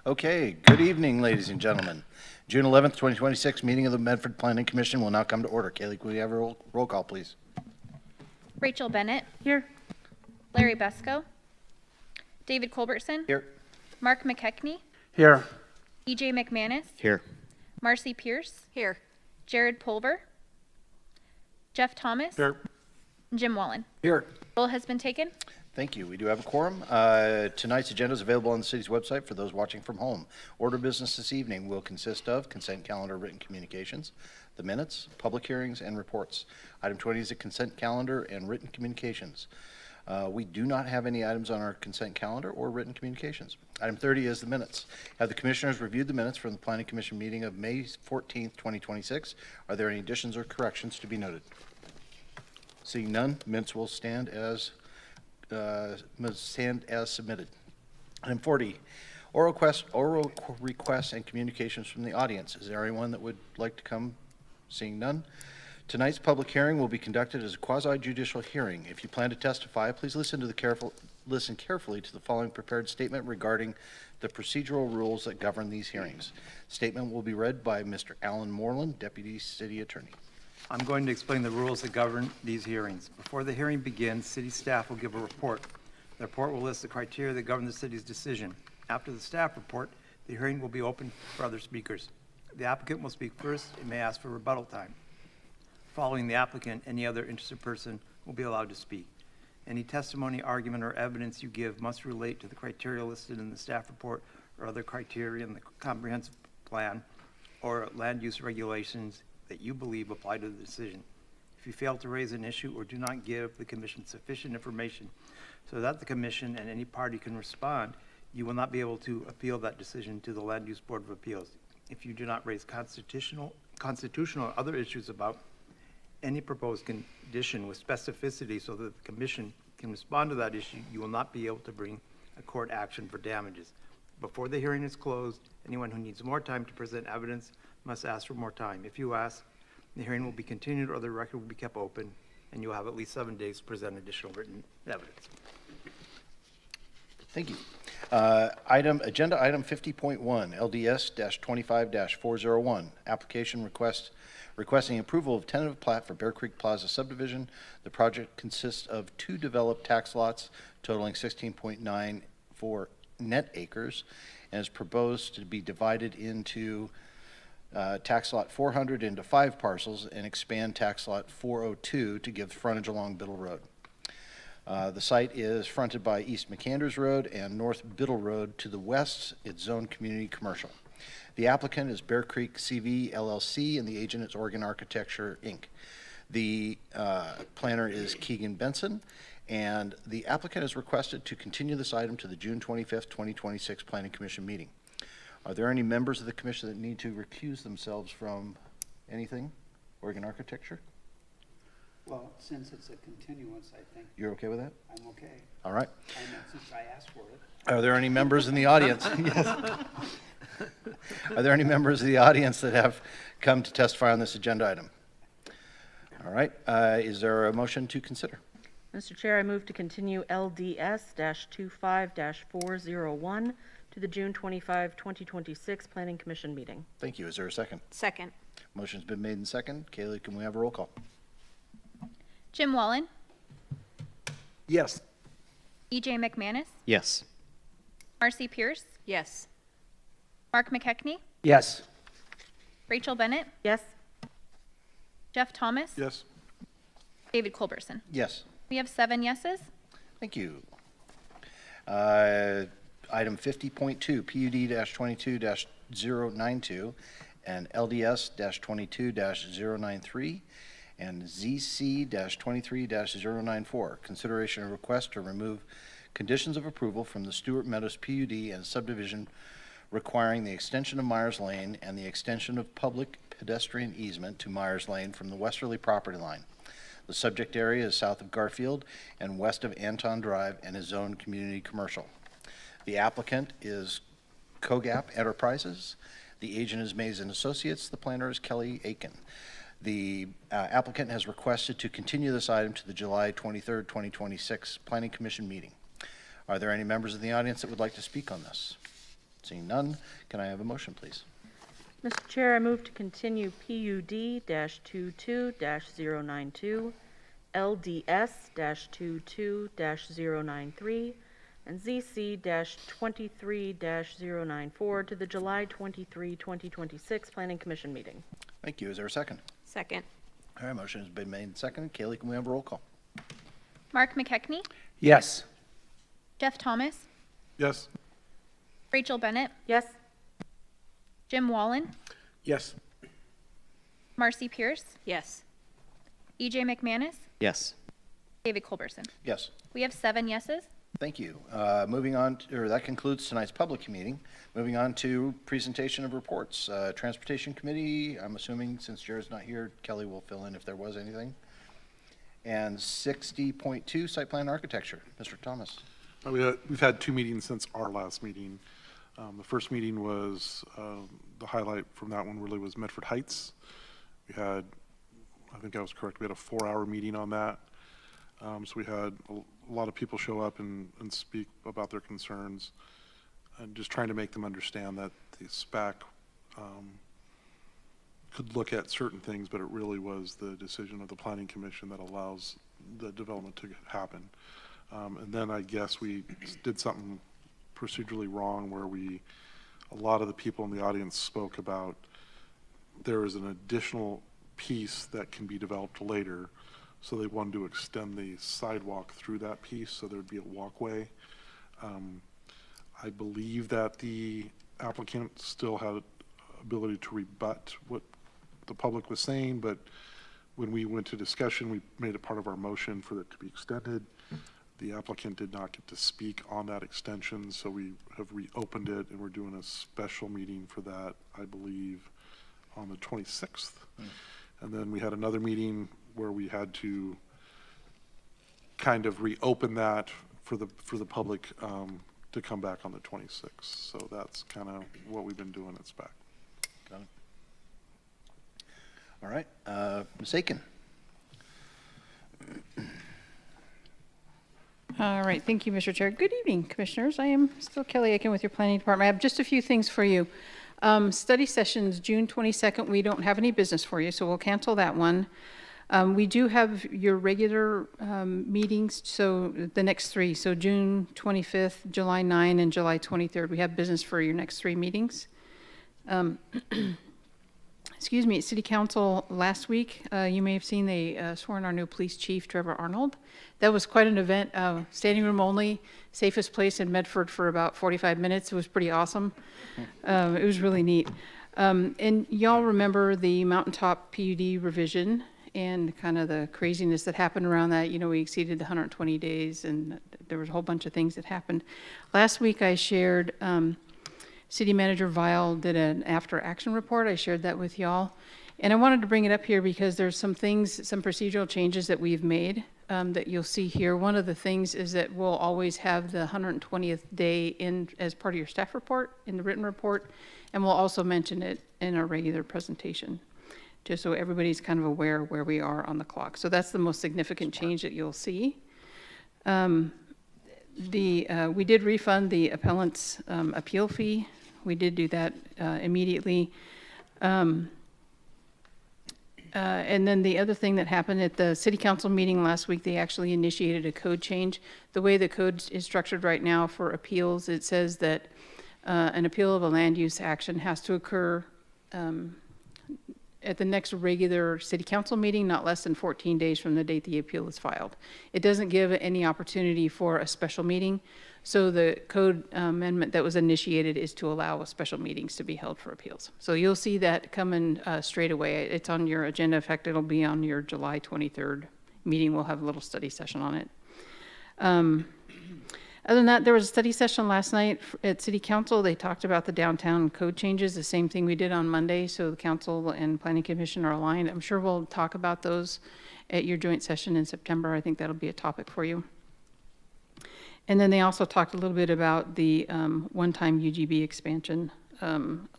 Okay, good evening, ladies and gentlemen. June 11th, 2026, meeting of the Medford Planning Commission will now come to order. Kaylee, could we have a roll call, please? Rachel Bennett. Here. Larry Besco. David Culbertson. Here. Mark McKechnie. Here. EJ McManus. Here. Marcy Pierce. Here. Jared Pulver. Jeff Thomas. Here. Jim Wallen. Here. Roll has been taken. Thank you. We do have a quorum. Tonight's agenda is available on the city's website for those watching from home. Order of business this evening will consist of consent calendar, written communications, the minutes, public hearings, and reports. Item 20 is a consent calendar and written communications. We do not have any items on our consent calendar or written communications. Item 30 is the minutes. Have the commissioners reviewed the minutes from the Planning Commission meeting of May 14th, 2026? Are there any additions or corrections to be noted? Seeing none, minutes will stand as submitted. Item 40, oral requests and communications from the audience. Is there anyone that would like to come? Seeing none. Tonight's public hearing will be conducted as a quasi-judicial hearing. If you plan to testify, please listen carefully to the following prepared statement regarding the procedural rules that govern these hearings. Statement will be read by Mr. Alan Moreland, Deputy City Attorney. I'm going to explain the rules that govern these hearings. Before the hearing begins, city staff will give a report. The report will list the criteria that govern the city's decision. After the staff report, the hearing will be open for other speakers. The applicant will speak first and may ask for rebuttal time. Following the applicant, any other interested person will be allowed to speak. Any testimony, argument, or evidence you give must relate to the criteria listed in the staff report or other criteria in the comprehensive plan or land use regulations that you believe apply to the decision. If you fail to raise an issue or do not give the commission sufficient information so that the commission and any party can respond, you will not be able to appeal that decision to the Land Use Board of Appeals. If you do not raise constitutional or other issues about any proposed condition with specificity so that the commission can respond to that issue, you will not be able to bring a court action for damages. Before the hearing is closed, anyone who needs more time to present evidence must ask for more time. If you ask, the hearing will be continued or the record will be kept open, and you will have at least 7 days to present additional written evidence. Thank you. Agenda item 50.1, LDS-25-401, application requesting approval of tentative plat for Bear Creek Plaza subdivision. The project consists of 2 developed tax lots totaling 16.94 net acres and is proposed to be divided into tax lot 400 into 5 parcels and expand tax lot 402 to give frontage along Biddle Road. The site is fronted by East McAndrews Road and North Biddle Road. To the west, it's zoned community commercial. The applicant is Bear Creek CV LLC and the agent is Oregon Architecture Inc. The planner is Keegan Benson, and the applicant has requested to continue this item to the June 25th, 2026 Planning Commission meeting. Are there any members of the commission that need to recuse themselves from anything? Oregon Architecture? Well, since it's a continuance, I think You're okay with that? I'm okay. All right. I know, since I asked for it. Are there any members in the audience? Yes. Are there any members of the audience that have come to testify on this agenda item? All right. Is there a motion to consider? Mr. Chair, I move to continue LDS-25-401 to the June 25, 2026 Planning Commission meeting. Thank you. Is there a second? Second. Motion's been made and second. Kaylee, can we have a roll call? Jim Wallen. Yes. EJ McManus. Yes. Marcy Pierce. Yes. Mark McKechnie. Yes. Rachel Bennett. Yes. Jeff Thomas. Yes. David Culbertson. Yes. We have 7 yeses. Thank you. Item 50.2, PUD-22-092 and LDS-22-093 and ZC-23-094. Consideration of request to remove conditions of approval from the Stewart Meadows PUD and subdivision requiring the extension of Myers Lane and the extension of public pedestrian easement to Myers Lane from the westerly property line. The subject area is south of Garfield and west of Anton Drive and is zoned community commercial. The applicant is Kogap Enterprises. The agent is Mays and Associates. The planner is Kelly Aiken. The applicant has requested to continue this item to the July 23rd, 2026 Planning Commission meeting. Are there any members of the audience that would like to speak on this? Seeing none, can I have a motion, please? Mr. Chair, I move to continue PUD-22-092, LDS-22-093, and ZC-23-094 to the July 23, 2026 Planning Commission meeting. Thank you. Is there a second? Second. All right, motion has been made and seconded. Kaylee, can we have a roll call? Mark McKechnie, Yes. Jeff Thomas, Yes. Rachel Bennett, Yes? Jim Wallen, Yes. Marcy Pierce, Yes. EJ McManus, Yes. David Culberson. Yes. We have 7 yeses. Thank you. Moving on, that concludes tonight's public meeting. Moving on to presentation of reports. Transportation Committee, I'm assuming since Jared's not here, Kelly will fill in if there was anything. And 60.2, Site Plan Architecture. Mr. Thomas. We've had 2 meetings since our last meeting. The first meeting was, the highlight from that one really was Medford Heights. We had, I think I was correct, we had a 4-hour meeting on that. So we had a lot of people show up and speak about their concerns, and just trying to make them understand that the SPAC could look at certain things, but it really was the decision of the Planning Commission that allows the development to happen. And then I guess we did something procedurally wrong where a lot of the people in the audience spoke about there is an additional piece that can be developed later. So they wanted to extend the sidewalk through that piece, so there'd be a walkway. I believe that the applicant still had ability to rebut what the public was saying, but when we went to discussion, we made it part of our motion for it to be extended. The applicant did not get to speak on that extension, so we have reopened it, and we're doing a special meeting for that, I believe, on the 26th. And then we had another meeting where we had to kind of reopen that for the public to come back on the 26th. So that's kind of what we've been doing at SPAC. Got it. All right. Ms. Aiken. All right, thank you, Mr. Chair. Good evening, Commissioners. I am still Kelly Aiken with your Planning Department. I have just a few things for you. Study sessions, June 22nd, we don't have any business for you, so we'll cancel that one. We do have your regular meetings, so the next 3, so June 25th, July 9, and July 23rd. We have business for your next 3 meetings. Excuse me, at City Council last week, you may have seen they swore in our new police chief, Trevor Arnold. That was quite an event, standing room only, safest place in Medford for about 45 minutes. It was pretty awesome. It was really neat. And y'all remember the Mountaintop PUD revision and kind of the craziness that happened around that. You know, we exceeded the 120 days and there was a whole bunch of things that happened. Last week I shared, City Manager Weil did an after action report. I shared that with y'all. And I wanted to bring it up here because there's some things, some procedural changes that we've made that you'll see here. One of the things is that we'll always have the 120th day in as part of your staff report, in the written report, and we'll also mention it in our regular presentation, just so everybody's kind of aware where we are on the clock. So that's the most significant change that you'll see. We did refund the appellant's appeal fee. We did do that immediately. And then the other thing that happened at the City Council meeting last week, they actually initiated a code change. The way the code is structured right now for appeals, it says that an appeal of a land use action has to occur at the next regular City Council meeting, not less than 14 days from the date the appeal is filed. It doesn't give any opportunity for a special meeting. So the code amendment that was initiated is to allow special meetings to be held for appeals. So you'll see that coming straight away. It's on your agenda. In fact, it'll be on your July 23rd meeting. We'll have a little study session on it. Other than that, there was a study session last night at City Council. They talked about the downtown code changes, the same thing we did on Monday. So the Council and Planning Commission are aligned. I'm sure we'll talk about those at your joint session in September. I think that'll be a topic for you. And then they also talked a little bit about the one-time UGB expansion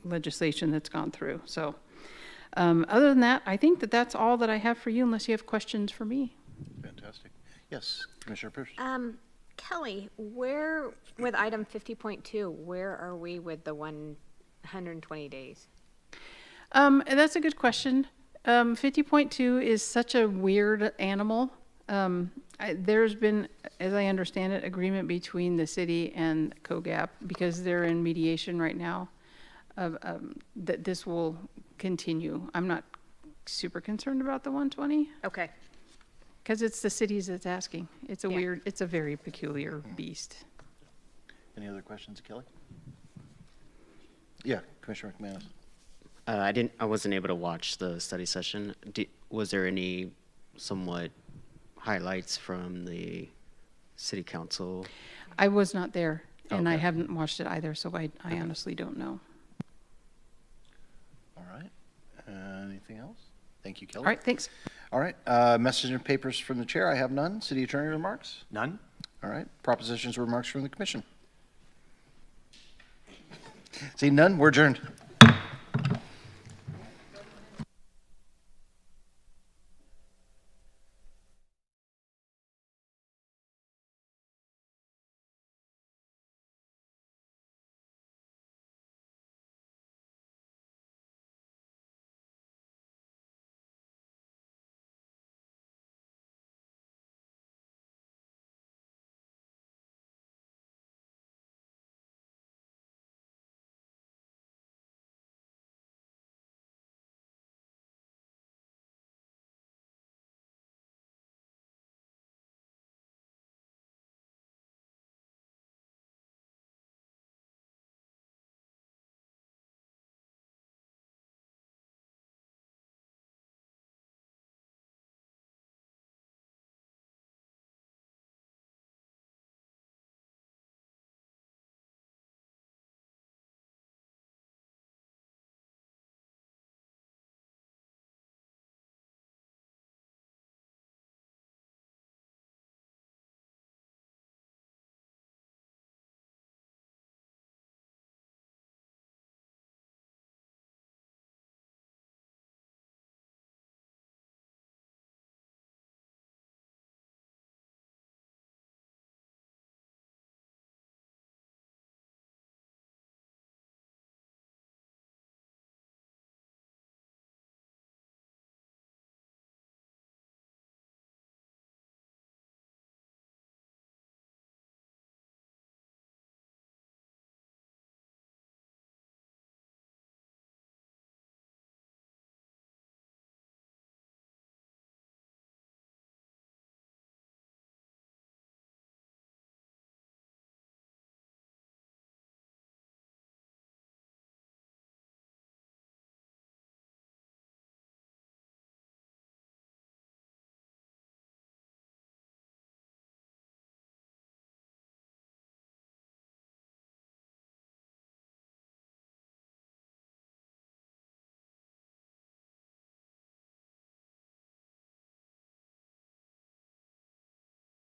legislation that's gone through. So other than that, I think that that's all that I have for you, unless you have questions for me. Fantastic. Yes, Commissioner Pierce. Kelly, where, with item 50.2, where are we with the 120 days? And that's a good question. 50.2 is such a weird animal. There's been, as I understand it, agreement between the city and COGAP, because they're in mediation right now, that this will continue. I'm not super concerned about the 120, Okay. because it's the cities that's asking. It's a Yeah. weird, it's a very peculiar beast. Any other questions, Kelly? Yeah, Commissioner McManus. I wasn't able to watch the study session. Was there any somewhat highlights from the city council? I was not there, and I Okay. haven't watched it either, so I honestly don't know. All right. Anything else? Thank you, Kelly. All right, thanks. All right, message and papers from the chair, I have none. City attorney remarks? None? All right, propositions, remarks from the commission? See none, we're adjourned.